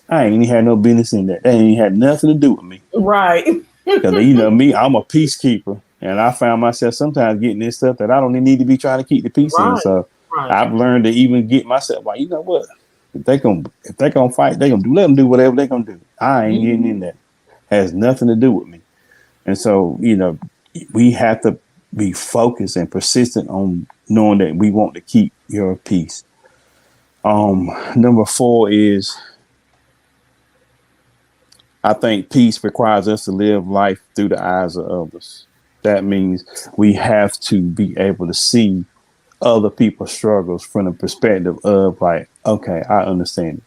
S1: I ain't even had no business in that. That ain't had nothing to do with me.
S2: Right.
S1: Because, me, I'm a peacekeeper. And I found myself sometimes getting this stuff that I don't even need to be trying to keep the peace in.
S2: Right.
S1: So
S2: Right.
S1: I've learned to even get myself like, you know what? If they gonna fight, they gonna do let them do whatever they gonna do. I ain't getting
S2: Mm-hmm.
S1: in that. Has nothing to do with me. And so, we have to be focused and persistent on knowing that we want to keep your peace. Number 4 is I think peace requires us to live life through the eyes of others. That means we have to be able to see other people's struggles from the perspective of like, okay, I understand it.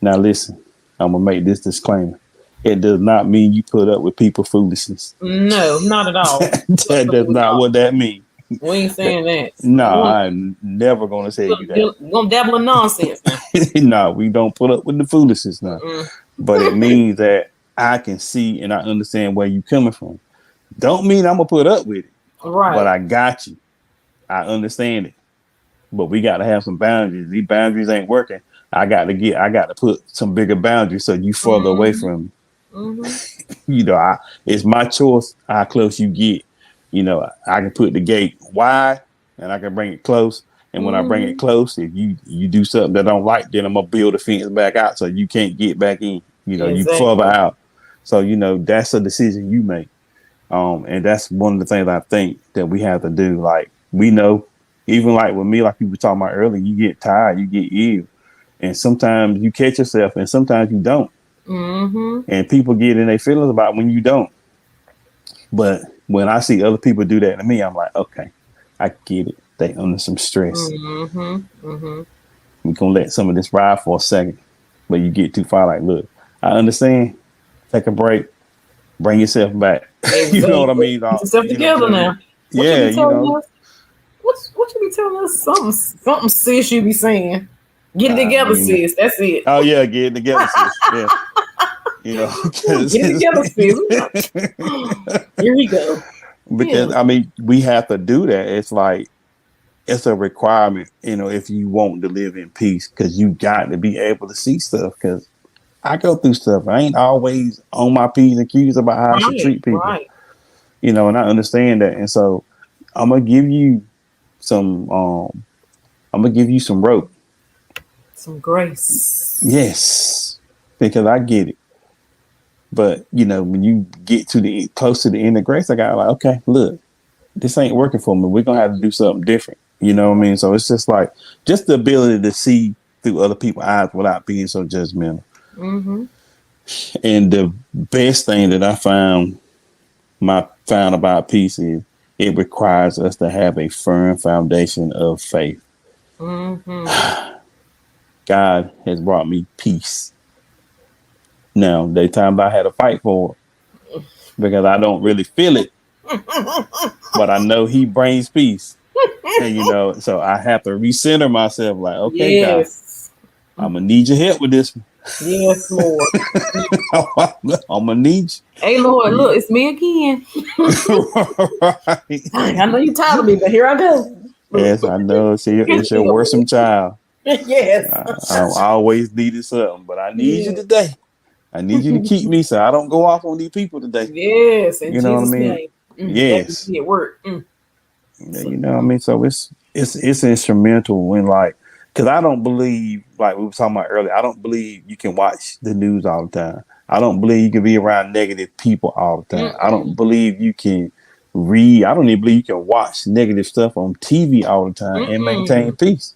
S1: Now listen, I'm gonna make this disclaimer. It does not mean you put up with people foolishness.
S2: No, not at all.
S1: That does
S2: Absolutely
S1: not
S2: not.
S1: what that means.
S2: We ain't saying that.
S1: No,
S2: We want
S1: I'm never gonna say you that.
S2: we gonna dabble in nonsense now.
S1: No, we don't put up with the foolishness now.
S2: Mm-mm.
S1: But it means that I can see and I understand where you coming from. Don't mean I'm gonna put up with it, but
S2: Right.
S1: I got you. I understand it. But we got to have some boundaries. These boundaries ain't working. I got to put some bigger boundaries so you further away
S2: Mm-hmm.
S1: from
S2: Mm-hmm.
S1: it's my choice how close you get. I can put the gate wide and I can bring it close. And when I bring it
S2: Mm-hmm.
S1: close, if you do something that I don't like, then I'm gonna build a fence back out so you can't get back in. You further
S2: Exactly.
S1: out. So that's a decision you make. And that's one of the things I think that we have to do. Like we know, even like with me, like you were talking about earlier, you get tired, you get ill, and sometimes you catch yourself, and sometimes you don't.
S2: Mm-hmm.
S1: And people get in their feelings about when you don't. But when I see other people do that to me, I'm like, okay, I get it. They under some stress.
S2: Mm-hmm. Mm-hmm.
S1: We're gonna let some of this ride for a second. But you get too far, like, look, I understand. Take a break, bring yourself back. You know what I
S2: Exactly.
S1: mean?
S2: Get yourself together
S1: Because
S2: now. What you
S1: yeah,
S2: be telling us? What you be telling us? Something sis you be saying. Get it together,
S1: you know.
S2: sis. That's it.
S1: Oh yeah, get it together, sis. Yeah, because
S2: Get it together, sis. Here we go. Yeah.
S1: because we have to do that. It's like it's a requirement, if you want to live in peace, because you got to be able to see stuff. Because I go through stuff. I ain't always on my P's and Q's about how I should
S2: Right.
S1: treat people,
S2: Right.
S1: and I understand that. And so I'm gonna give you some. I'm gonna give you some rope.
S2: Some grace.
S1: Yes, because I get it. But when you get to the close to the end of grace, I got like, okay, look, this ain't working for me. We're gonna have to do something different. You know what I mean? So it's just like just the ability to see through other people's eyes without being so judgmental.
S2: Mm-hmm.
S1: And the best thing that I found about peace is it requires us to have a firm foundation of faith.
S2: Mm-hmm.
S1: God has brought me peace. Now, there times I had to fight for it because I don't really feel it, but I know He brings peace. And so I have to recenter myself. Like, okay, God,
S2: Yes.
S1: I'm gonna need your help with this one.
S2: Yes, Lord.
S1: I'm gonna need
S2: Hey, Lord,
S1: you.
S2: look, it's me again.
S1: Right.
S2: I know you're tired of me, but here I go. Look.
S1: Yes, I know. See,
S2: Here's
S1: it's
S2: the
S1: your
S2: deal.
S1: worrisome child.
S2: Yes.
S1: I'm always needing something, but I need you
S2: Yes.
S1: today. I need you to keep me so I don't go off on these people today.
S2: Yes, in
S1: You know what I
S2: Jesus'
S1: mean?
S2: name. That can
S1: Yes.
S2: be at work. So,
S1: You know what I mean? So it's instrumental when like because I don't believe, like we were talking about earlier, I don't believe you can watch the news all the time. I don't believe you can be around negative people all the time. I don't
S2: Mm-mm.
S1: believe you can read. I don't even believe you can watch negative stuff on TV all the time and maintain
S2: Mm-mm.
S1: peace.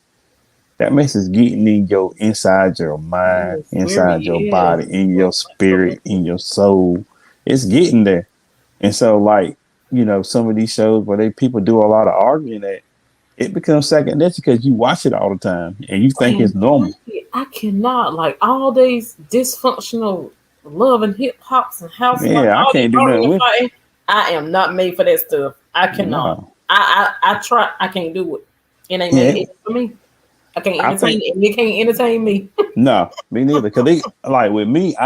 S1: That mess is getting in your inside your mind,
S2: Yes, very,
S1: inside your
S2: yes.
S1: body, in
S2: Yes,
S1: your spirit,
S2: absolutely.
S1: in your soul. It's getting there. And so, like, some of these shows where they people do a lot of arguing that it becomes second nature because you watch it all the time and you think it's
S2: And
S1: normal.
S2: I cannot like all these dysfunctional love and hip hops and housewives,
S1: Yeah, I
S2: all these
S1: can't do nothing
S2: arguing
S1: with
S2: fighting. I am not made for that stuff. I
S1: it.
S2: cannot.
S1: No.
S2: I try. I can't do it. It ain't made
S1: Yeah,
S2: it for me. I can't
S1: I
S2: entertain
S1: think
S2: it. And it can't entertain me.
S1: no, me neither. Cause they like with me,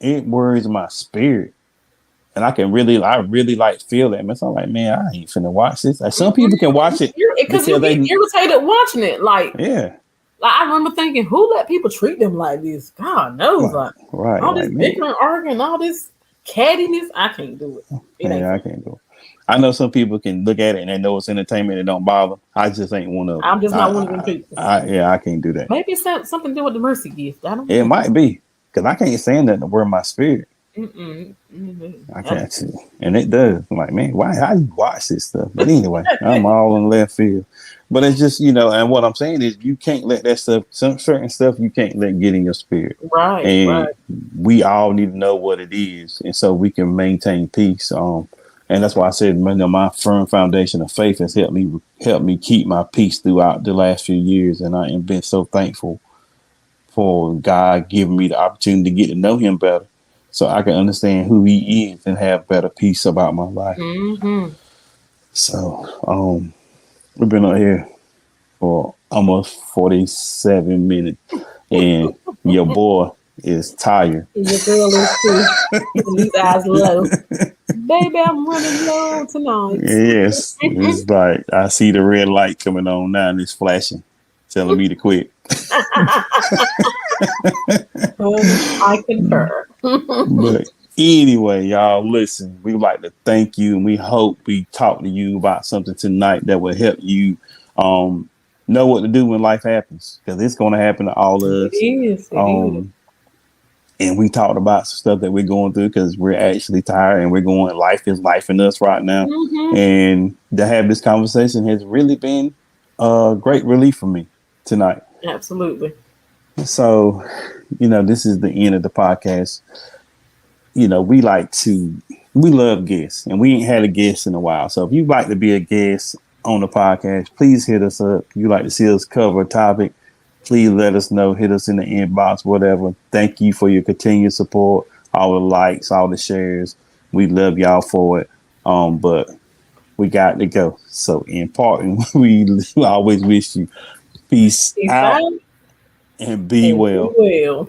S1: it worries my spirit. And I really like feel that, man. So I'm like, man, I ain't finna watch this. Like some people can watch it
S2: Because you
S1: because
S2: get
S1: they,
S2: irritated watching it.
S1: yeah,
S2: I remember thinking, who let people treat them like this? God knows,
S1: right,
S2: like
S1: right,
S2: all this
S1: like man,
S2: bickering, arguing, all this cattiness. I can't do it. It ain't
S1: yeah,
S2: for
S1: I
S2: me.
S1: can't do it. I know some people can look at it and they know it's entertainment and it don't bother. I just ain't one of them.
S2: I'm just not one of them people.
S1: Yeah, I can't do that.
S2: Maybe it's something to do with the mercy gift. I don't
S1: It
S2: know.
S1: might be because I can't stand that to wear my spirit.
S2: Mm-mm, mm-mm.
S1: I
S2: I
S1: can't see, and it does. I'm like, man, why? How you watch this stuff? But anyway, I'm all in left field. But it's just and what I'm saying is, you can't let that stuff, some certain stuff, you can't let get in your spirit,
S2: right,
S1: and
S2: right.
S1: we all need to know what it is, and so we can maintain peace. And that's why I said, my firm foundation of faith has helped me keep my peace throughout the last few years, and I am been so thankful for God giving me the opportunity to get to know Him better, so I can understand who He is and have better peace about my life.
S2: Mm-hmm.
S1: So, we've been on here for almost 47 minutes, and your boy is tired.
S2: And your girl is too. Keeping these eyes low. Baby, I'm running low tonight.
S1: Yes, it's like I see the red light coming on now, and it's flashing, telling me to quit.
S2: I concur.
S1: But anyway, y'all, listen, we would like to thank you, and we hope we talked to you about something tonight that will help you um, know what to do when life happens, because it's going to happen to all of
S2: It
S1: us.
S2: is. It is.
S1: Um, and we talked about some stuff that we're going through because we're actually tired and we're going, life is life in us right now.
S2: Mm-hmm.
S1: And to have this conversation has really been a great relief for me tonight.
S2: Absolutely.
S1: So, this is the end of the podcast. We love guests, and we ain't had a guest in a while. So if you'd like to be a guest on the podcast, please hit us up. If you'd like to see us cover a topic, please let us know. Hit us in the inbox, whatever. Thank you for your continued support, all the likes, all the shares. We love y'all for it. But we got to go. So in part, we always wish you peace
S2: Peace
S1: out
S2: out
S1: and be
S2: and be
S1: well.
S2: well.